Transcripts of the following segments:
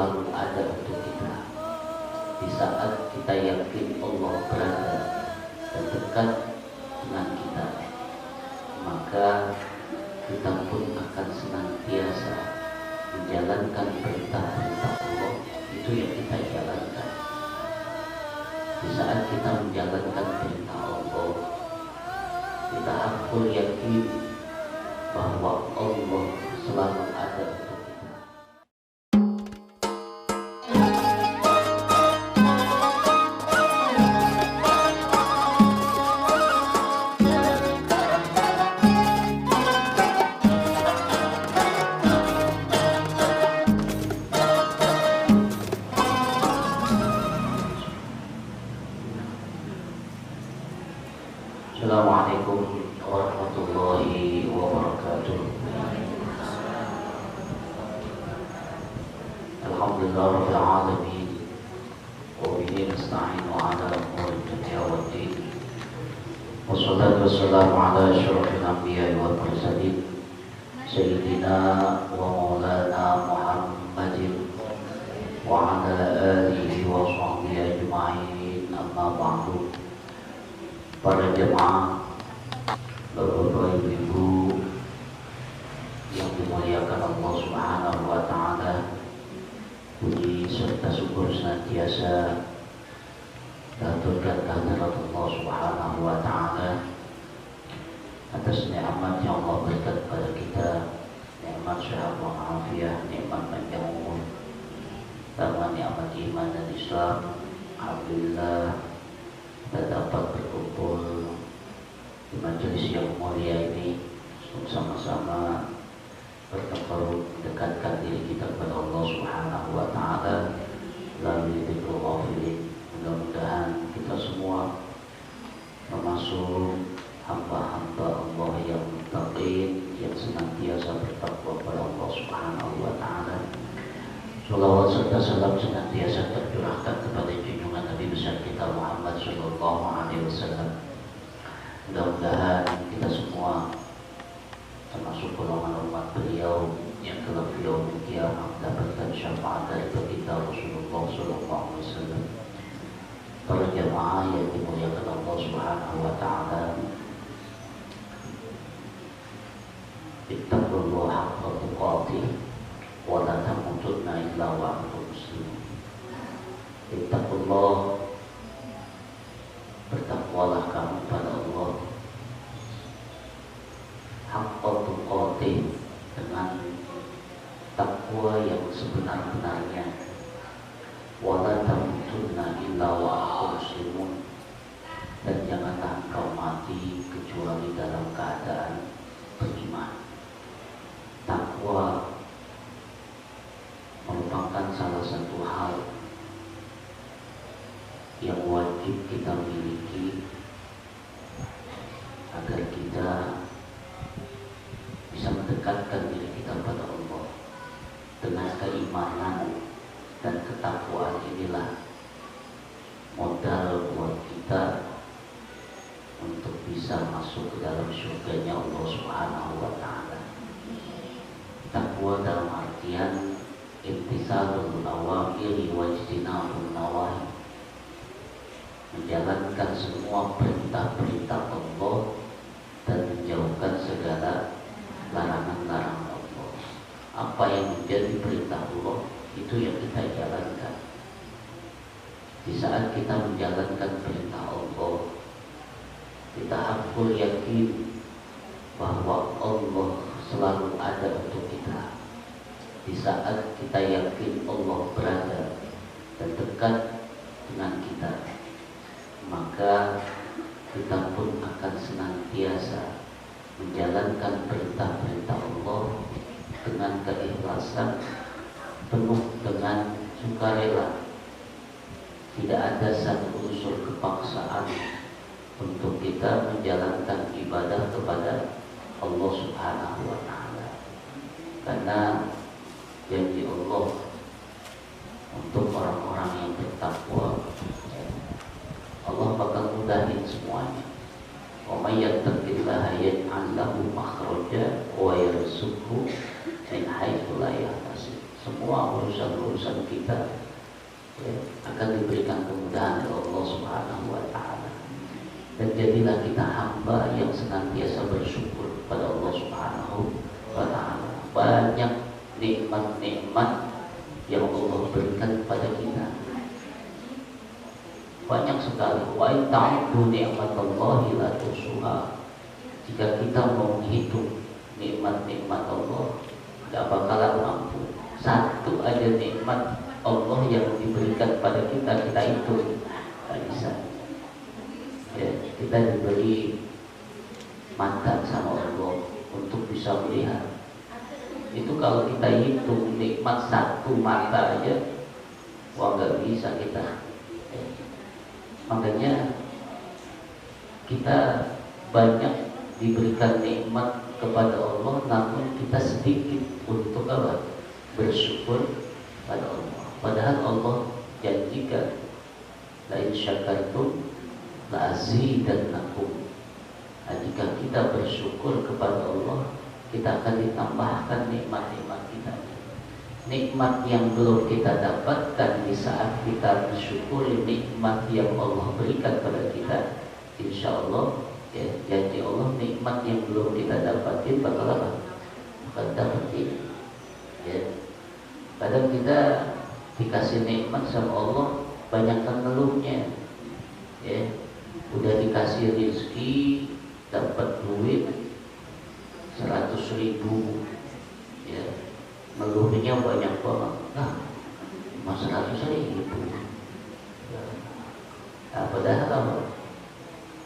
selalu ada untuk kita. Di saat kita yakin Allah berada dan dekat dengan kita, maka kita pun akan senantiasa menjalankan perintah-perintah Allah. Itu yang kita jalankan. Di saat kita menjalankan perintah Allah, kita hakul yakin bahwa Allah selalu ada untuk kita. Assalamualaikum warahmatullahi wabarakatuh. Alhamdulillah rabbil alamin, wa bihi nasta'inu ala umuri dunya waddin. Wassalatu wassalamu ala asyrafil anbiya'i wal mursalin sayyidina wa maulana Muhammadin wa ala alihi wa sahbihi ajma'in. Amma ba'du. Para jemaah, bapak-bapak, ibu-ibu yang dimuliakan Allah Subhanahu wa Ta'ala, puji serta syukur senantiasa diaturkan kehadirat Allah Subhanahu wa Ta'ala atas nikmat yang Allah berikan kepada kita, nikmat sehat walafiat, nikmat panjang umur, sama nikmat iman dan Islam. Alhamdulillah kita dapat berkumpul di majelis yang mulia ini untuk sama-sama bertakarub, mendekatkan diri kita kepada Allah Subhanahu wa Ta'ala melalui dzikrul ghafilin. Mudah-mudahan kita semua termasuk hamba-hamba Allah yang muttaqin, yang senantiasa bertakwa kepada Allah Subhanahu wa Ta'ala. Shalawat serta salam senantiasa tercurahkan kepada junjungan Nabi besar kita Muhammad Sallallahu Alaihi Wasallam. Mudah-mudahan kita semua termasuk golongan umat beliau yang kelak beliau kiamat mendapatkan syafaat dari baginda Rasulullah Sallallahu Alaihi Wasallam. Para jemaah yang dimuliakan Allah Subhanahu Wa Taala, ittaqullaha haqqa tuqatih wa la tamutunna illa wa antum muslimun. Ittaqullah, bertakwalah kamu pada Allah haqqa tuqatih, dengan takwa yang sebenar-benarnya. Wa la tamutunna illa wa antum muslimun, dan janganlah engkau mati kecuali dalam keadaan beriman. Takwa merupakan salah satu hal yang wajib kita miliki agar kita bisa mendekatkan diri kita pada Allah. Dengan keimanan dan ketakwaan inilah modal buat kita untuk bisa masuk ke dalam surganya Allah Subhanahu wa Ta'ala. Takwa dalam artian imtisalul awamiri wa ijtinabun nawahi, menjalankan semua perintah-perintah Allah dan menjauhkan segala larangan-larangan Allah. Apa yang menjadi perintah Allah, itu yang kita jalankan. Di saat kita menjalankan perintah Allah, kita hakul yakin bahwa Allah selalu ada untuk kita. Di saat kita yakin Allah berada dan dekat dengan kita, maka kita pun akan senantiasa menjalankan perintah-perintah Allah dengan keikhlasan, penuh dengan sukarela. Tidak ada satu unsur kepaksaan untuk kita menjalankan ibadah kepada Allah Subhanahu wa Ta'ala, karena janji Allah untuk orang-orang yang bertakwa, Allah bakal mudahin semuanya. Wa may yattaqillaha yaj'al lahu makhraja wa yarzuqhu min haitsu la yahtasib. Semua semua urusan-urusan kita ya, akan diberikan kemudahan oleh Allah Subhanahu wa Ta'ala. Dan jadilah kita hamba yang senantiasa bersyukur pada Allah Subhanahu wa Ta'ala. Banyak nikmat-nikmat yang Allah berikan kepada kita, banyak sekali. Wa in ta'uddu ni'matallahi la tuhsuha. Jika kita mau menghitung nikmat-nikmat Allah, tidak bakalan mampu. Satu aja nikmat Allah yang diberikan pada kita hitung, tidak bisa. Ya, kita diberi mata sama Allah untuk bisa melihat. Itu kalau kita hitung nikmat satu mata aja, wah nggak bisa kita. Ya. Makanya kita banyak diberikan nikmat kepada Allah, namun kita sedikit untuk apa? Bersyukur pada Allah. Padahal Allah janjikan, la in syakartum la azidannakum. Nah, jika kita bersyukur kepada Allah, kita akan ditambahkan nikmat-nikmat kita. Nikmat yang belum kita dapatkan di saat kita bersyukuri nikmat yang Allah berikan pada kita, insya Allah ya, janji Allah nikmat yang belum kita dapatin bakal apa? Bakal dapatin. Ya. Kadang kita dikasih nikmat sama Allah, banyakkan ngeluhnya. Ya. Udah dikasih rezeki, dapat duit 100.000, ya, ngeluhnya banyak banget. Nah, mas 100.000. Nah, padahal apa?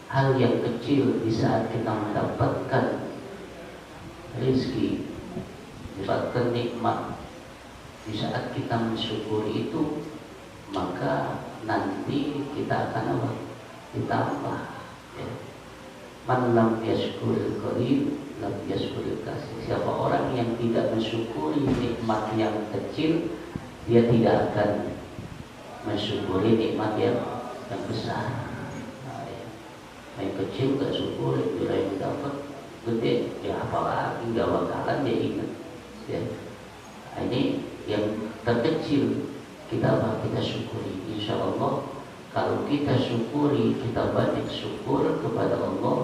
Hal yang kecil di saat kita mendapatkan rezeki, mendapatkan nikmat, di saat kita mensyukuri itu, maka nanti kita akan apa? Ditambah. Ya. Man lam yashkuril qalil lam yashkuril kasir. Siapa orang yang tidak mensyukuri nikmat yang kecil, dia tidak akan mensyukuri nikmat yang besar. Nah, ya. Yang kecil gak syukuri, bila yang dapat gede, ya apalagi gak bakalan dia ingat. Ya. Nah, ini yang terkecil kita syukuri. Insya Allah kalau kita syukuri, kita banyak syukur kepada Allah,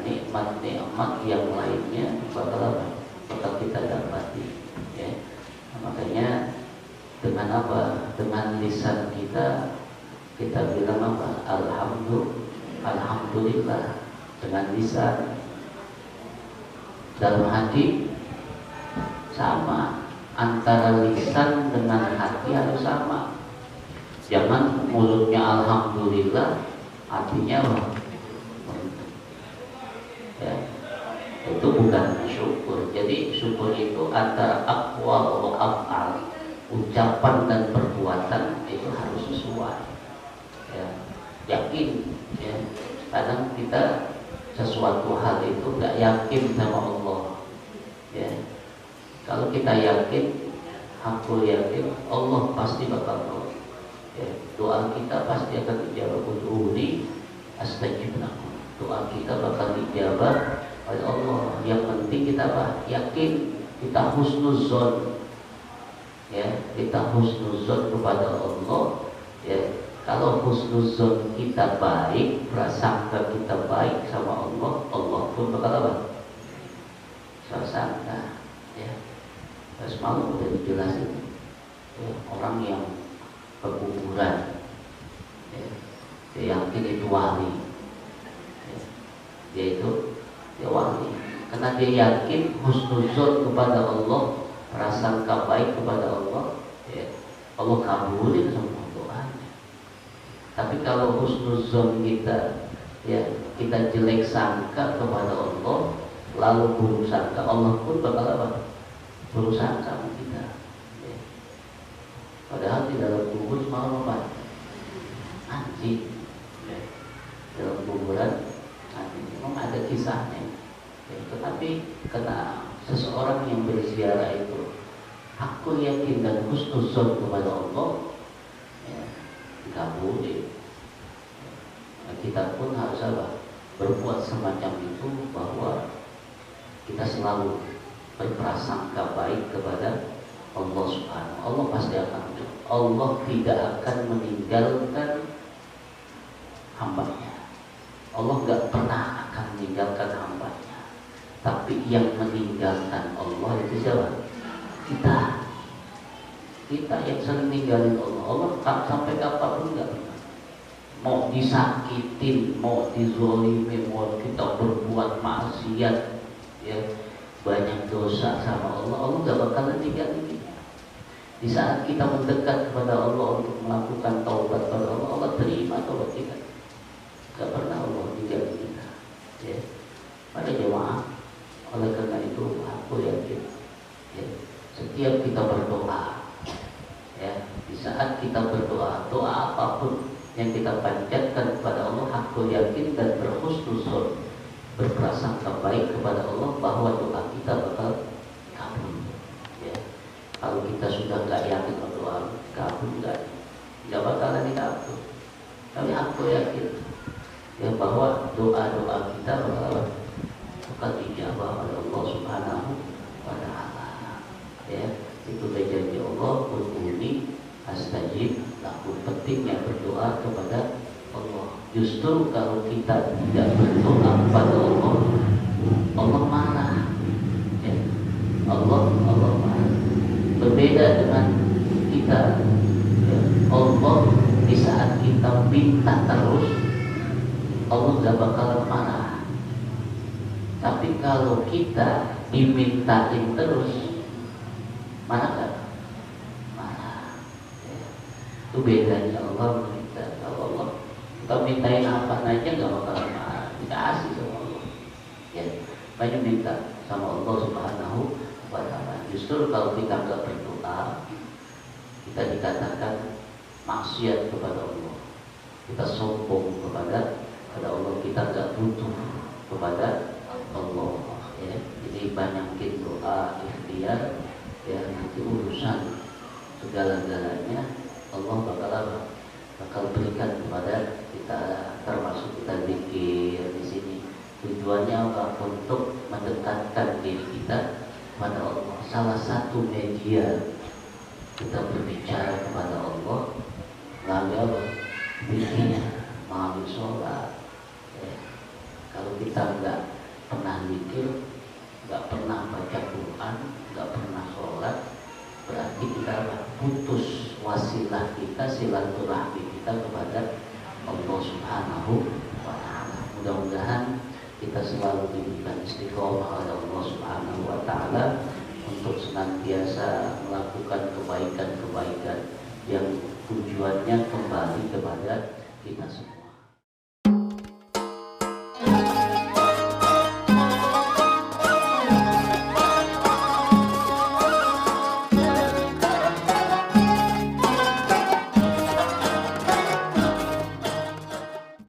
nikmat-nikmat yang lainnya bakal kita dapati. Ya. Nah, makanya dengan apa? Dengan lisan kita bilang apa? Alhamdulillah dengan lisan. Dalam hati sama, antara lisan dengan hati harus sama. Jangan mulutnya alhamdulillah, hatinya ya, itu bukan syukur. Jadi syukur itu antara aqwal wa af'al, ucapan dan perbuatan itu harus sesuai. Ya, yakin. Ya. Kadang kita sesuatu hal itu nggak yakin sama Allah. Ya. Kalau kita yakin, aku yakin Allah pasti bakal tolong. Ya, doa kita pasti akan dijawab. Ud'uuni astajib lakum. Doa kita bakal dijawab oleh Allah. Yang penting kita apa? Yakin, kita husnuzon. Ya, kita husnuzon kepada Allah. Ya, kalau husnuzon kita baik, prasangka kita baik sama Allah, Allah pun bakal apa? Prasangka. Ya, semalam udah dijelasin. Ya, orang yang pekuburan, ya, dia yakin itu wali, ya, dia wali karena dia yakin husnuzon kepada Allah, prasangka baik kepada Allah, ya, Allah kabulin semua doanya. Tapi kalau husnuzon kita, ya, kita jelek sangka kepada Allah, lalu buruk sangka, Allah pun bakal apa? Buruk sangka sama kita. Padahal di dalam kubur semalam apa? Anjing. Ya. Dalam kuburan anjing. Memang ada kisahnya. Ya. Tetapi karena seseorang yang berziarah itu aku yakin dan husnuzon kepada Allah, ya, dikabulin. Nah, kita pun harus apa? Berbuat semacam itu, bahwa kita selalu berprasangka baik kepada Allah Subhanahu, Allah pasti akan menjawab. Allah tidak akan meninggalkan hambanya. Allah gak pernah akan meninggalkan hambanya. Tapi yang meninggalkan Allah itu siapa? Kita yang sering ninggalin Allah. Allah sampai kapanpun gak pernah. Mau disakitin, mau dizolimi, mau kita berbuat maksiat, ya, banyak dosa sama Allah, Allah gak bakalan ninggalin kita. Di saat kita mendekat kepada Allah untuk melakukan taubat kepada Allah, Allah terima taubat kita. Gak pernah Allah ninggalin kita, ya. Pada jemaah, oleh karena itu aku yakin, ya, setiap kita berdoa, ya, di saat kita berdoa, doa apapun yang kita panjatkan kepada Allah, aku yakin dan berhusnuzon, berprasangka baik kepada Allah bahwa doa kita bakal kabul. Ya. Kalau kita sudah nggak yakin berdoa kabul, nggak bakalan dikabul. Tapi aku yakin, ya, bahwa doa-doa kita bakal dijawab oleh Allah Subhanahu wa Ta'ala. Ya, itu janji Allah, ud'uni astajib lakum. Pentingnya berdoa kepada Allah. Justru kalau kita tidak berdoa kepada Allah, Allah marah. Ya. Allah marah. Berbeda dengan kita, ya. Allah di saat kita minta terus, Allah gak bakalan marah. Tapi kalau kita dimintain terus, marah gak? Itu bedanya Allah meminta. Kalau Allah kita mintain apa aja nggak bakal marah, dikasih sama Allah. Ya, banyak minta sama Allah Subhanahu wa Ta'ala. Justru kalau kita nggak berdoa, kita dikatakan maksiat kepada Allah. Kita sombong kepada Allah. Kita nggak butuh kepada Allah. Ya, jadi banyakin doa ikhtiar, ya, nanti urusan segala-galanya Allah bakal berikan kepada kita, termasuk kita zikir di sini. Tujuannya apa? Untuk mendekatkan diri kita kepada Allah. Salah satu media kita berbicara kepada Allah melalui apa? Zikirnya, melalui sholat. Ya. Kalau kita nggak pernah zikir, nggak pernah baca Quran, nggak pernah sholat, berarti kita putus wasilah kita, silaturahmi kita kepada Allah Subhanahu wa Ta'ala. Mudah-mudahan kita selalu diberikan istiqomah oleh Allah Subhanahu wa Ta'ala untuk senantiasa melakukan kebaikan-kebaikan yang tujuannya kembali kepada kita semua.